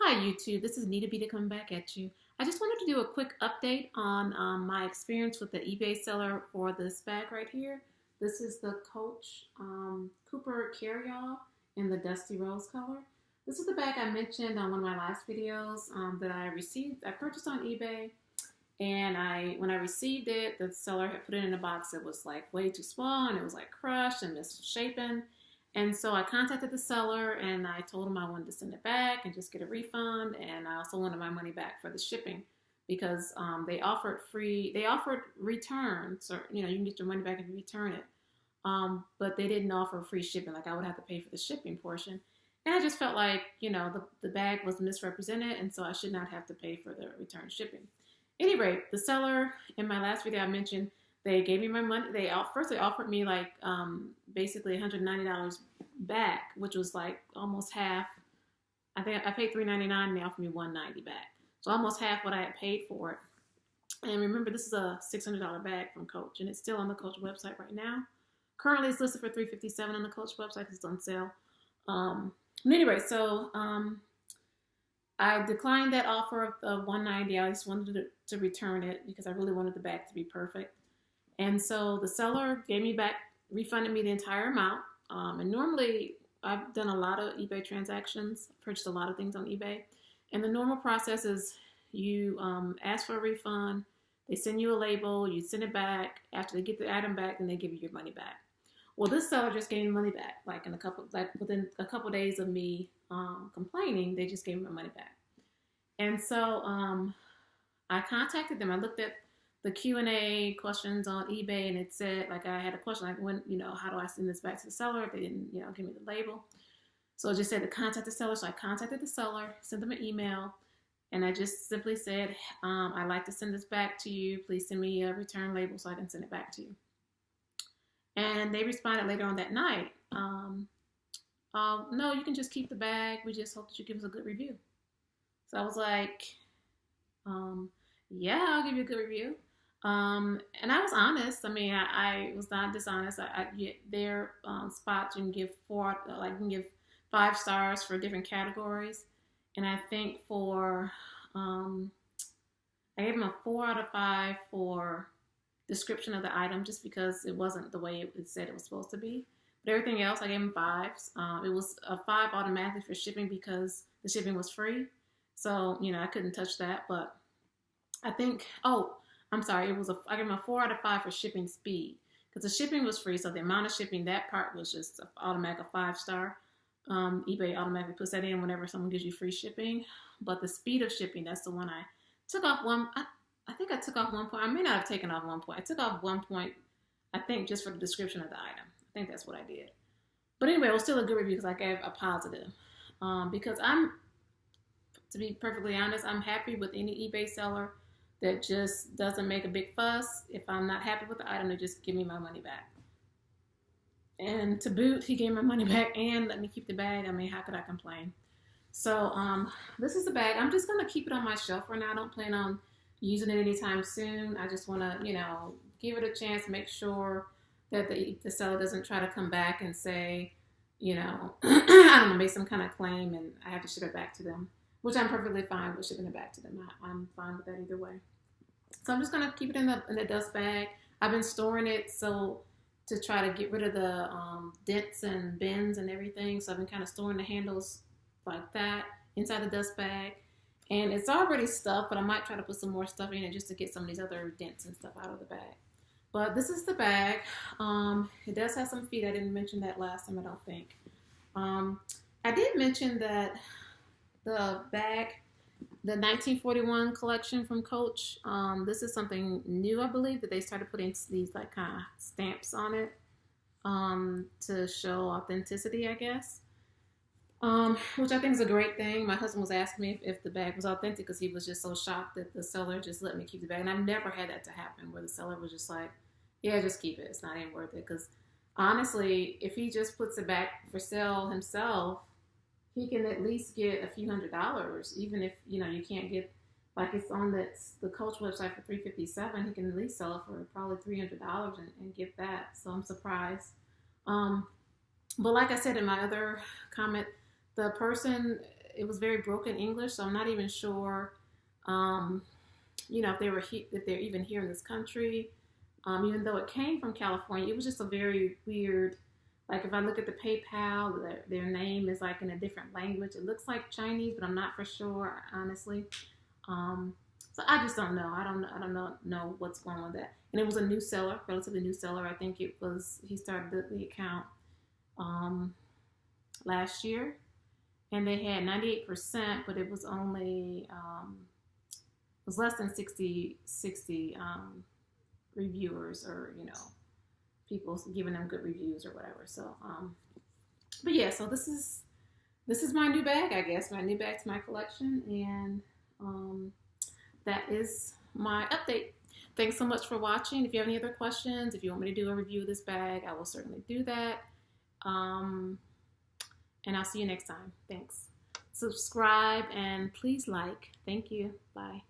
Hi YouTube, this is Nita B coming back at you. I just wanted to do a quick update on my experience with the eBay seller for this bag right here. This is the Coach Cooper Carryall in the Dusty Rose color. This is the bag I mentioned on one of my last videos that I purchased on eBay. And when I received it, the seller had put it in a box that was like way too small and it was like crushed and misshapen. And so I contacted the seller and I told him I wanted to send it back and just get a refund. And I also wanted my money back for the shipping because they offered returns, or you can get your money back if you return it. But they didn't offer free shipping, like I would have to pay for the shipping portion. And I just felt like, the bag was misrepresented, and so I should not have to pay for the return shipping. At any rate, the seller, in my last video I mentioned, they gave me my money. They offered me like basically $190 back, which was like almost half. I think I paid $399 and they offered me $190 back. So almost half what I had paid for it. And remember, this is a $600 bag from Coach, and it's still on the Coach website right now. Currently, it's listed for $357 on the Coach website. It's on sale. Anyway, so I declined that offer of $190. I just wanted to return it because I really wanted the bag to be perfect. And so the seller refunded me the entire amount. And normally I've done a lot of eBay transactions, purchased a lot of things on eBay. And the normal process is you ask for a refund, they send you a label, you send it back. After they get the item back, then they give you your money back. Well, this seller just gave me money back, within a couple days of me complaining, they just gave me my money back. And so I contacted them. I looked at the Q&A questions on eBay, and it said, like, I had a question, like, how do I send this back to the seller if they didn't, give me the label? So it just said to contact the seller. So I contacted the seller, sent them an email, and I just simply said, I'd like to send this back to you. Please send me a return label so I can send it back to you. And they responded later on that night, no, you can just keep the bag. We just hope that you give us a good review. So I was like, yeah, I'll give you a good review. And I was honest. I mean, I was not dishonest. Their spots, you can give you can give 5 stars for different categories. And I think I gave them a 4 out of 5 for description of the item, just because it wasn't the way it said it was supposed to be. But everything else, I gave them 5s. It was a 5 automatically for shipping because the shipping was free. So, I couldn't touch that. But I think, I'm sorry, I gave them a 4 out of 5 for shipping speed because the shipping was free. So the amount of shipping, that part was just automatic, a 5-star. eBay automatically puts that in whenever someone gives you free shipping. But the speed of shipping, that's the one I took off one. I think I took off 1 point. I may not have taken off 1 point. I took off 1 point, I think, just for the description of the item. I think that's what I did. But anyway, it was still a good review because I gave a positive. Because to be perfectly honest, I'm happy with any eBay seller that just doesn't make a big fuss. If I'm not happy with the item, they just give me my money back. And to boot, he gave my money back and let me keep the bag. I mean, how could I complain? So this is the bag. I'm just going to keep it on my shelf for now. I don't plan on using it anytime soon. I just want to, give it a chance, make sure that the seller doesn't try to come back and say, I don't know, make some kind of claim and I have to ship it back to them, which I'm perfectly fine with shipping it back to them. I'm fine with that either way. So I'm just going to keep it in the dust bag. I've been storing it to try to get rid of the dents and bends and everything. So I've been kind of storing the handles like that inside the dust bag. And it's already stuffed, but I might try to put some more stuff in it just to get some of these other dents and stuff out of the bag. But this is the bag. It does have some feet. I didn't mention that last time, I don't think. I did mention that the bag, the 1941 collection from Coach, this is something new, I believe, that they started putting these like kind of stamps on it to show authenticity, I guess. Which I think is a great thing. My husband was asking me if the bag was authentic because he was just so shocked that the seller just let me keep the bag. And I've never had that to happen where the seller was just like, yeah, just keep it. It's not even worth it. Because honestly, if he just puts it back for sale himself, he can at least get a few $100s. Even if, you can't get, like it's on the Coach website for $357, he can at least sell it for probably $300 and get that. So I'm surprised. But like I said in my other comment, the person it was very broken English, so I'm not even sure, if if they're even here in this country. Even though it came from California, it was just a very weird. Like if I look at the PayPal, their name is like in a different language. It looks like Chinese, but I'm not for sure, honestly. Um, so I just don't know. I don't know what's going on with that. And it was a new seller, relatively new seller. I think he started the account um, last year, and they had 98%, but it was only it was less than 60 reviewers, or people giving them good reviews or whatever. So but yeah, so this is my new bag, I guess, my new bag to my collection, and that is my update. Thanks so much for watching. If you have any other questions, if you want me to do a review of this bag, I will certainly do that. And I'll see you next time. Thanks. Subscribe and please like. Thank you. Bye.